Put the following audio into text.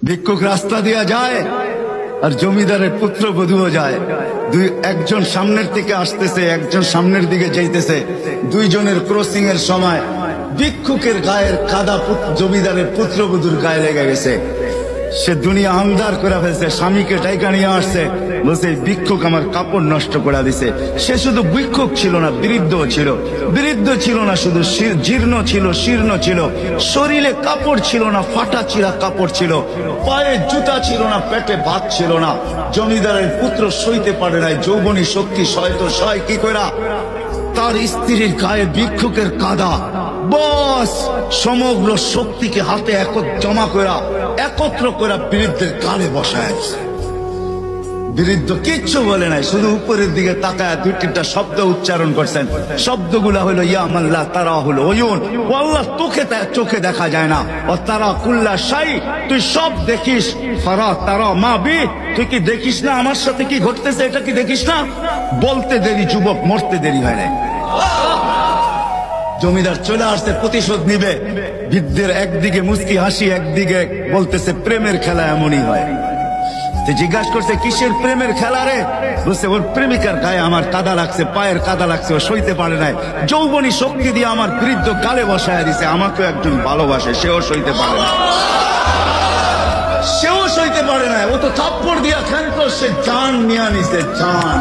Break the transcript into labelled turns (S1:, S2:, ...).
S1: ভিক্ষুক রাস্তা দিয়া যায় আর জমিদারের পুত্রবধূও যায়। একজন সামনের দিকে আসতেছে, একজন সামনের দিকে যাইতেছে। দুইজনের ক্রসিং এর সময় ভিক্ষুকের গায়ের কাদা জমিদারের পুত্রবধূর গায়ে লেগে গেছে। সে দুনিয়া আন্দার করে ফেলছে, স্বামীকে ডাইকা নিয়ে আসছে, বলছে ভিক্ষুক আমার কাপড় নষ্ট করে দিছে। সে শুধু ভিক্ষুক ছিল না, বৃদ্ধ ছিল। বৃদ্ধ ছিল না শুধু, জীর্ণ ছিল, শীর্ণ ছিল। শরীরে কাপড় ছিল না, ফাটা চিরা কাপড় ছিল। পায়ে জুতা ছিল না, পেটে ভাত ছিল না। জমিদারের পুত্র সইতে পারে নাই, যৌবনী শক্তি সয় কি করা তার স্ত্রীর গায়ে ভিক্ষুকের কাদা। বস সমগ্র শক্তিকে হাতে জমা করা একত্র করা বৃদ্ধের গালে বসায়। বৃদ্ধ কিচ্ছু বলে নাই, শুধু উপরের দিকে তাকায় দুই তিনটা শব্দ উচ্চারণ করছেন। শব্দগুলা হলো ইয়া মাল্লাহ তারা হলো ওয়ুন, ও আল্লাহ চোখে দেখা যায় না। ও তারা কুল্লা শাই, তুই সব দেখিস। ফারা তারা মা বি, তুই কি দেখিস না আমার সাথে কি ঘটতেছে? এটা কি দেখিস না? বলতে দেরি যুবক, মরতে দেরি হয় না। জমিদার চলে আসছে, প্রতিশোধ নিবে। বৃদ্ধের একদিকে মুস্কি হাসি, একদিকে বলতেছে প্রেমের খেলা এমনই হয়। জিজ্ঞাসা করছে কিসের প্রেমের খেলা রে? বলছে ওর প্রেমিকার গায়ে আমার কাদা লাগছে, পায়ের কাদা লাগছে, ও সইতে পারে নাই। যৌবনী শক্তি দিয়ে আমার বৃদ্ধ গালে বসায় দিছে। আমাকে একজন ভালোবাসে, সেও সইতে পারে না, সেও সইতে পারে না। ও তো থাপ্পড় দিয়া খেলতো, সে জান নিয়ে নিছে, জান।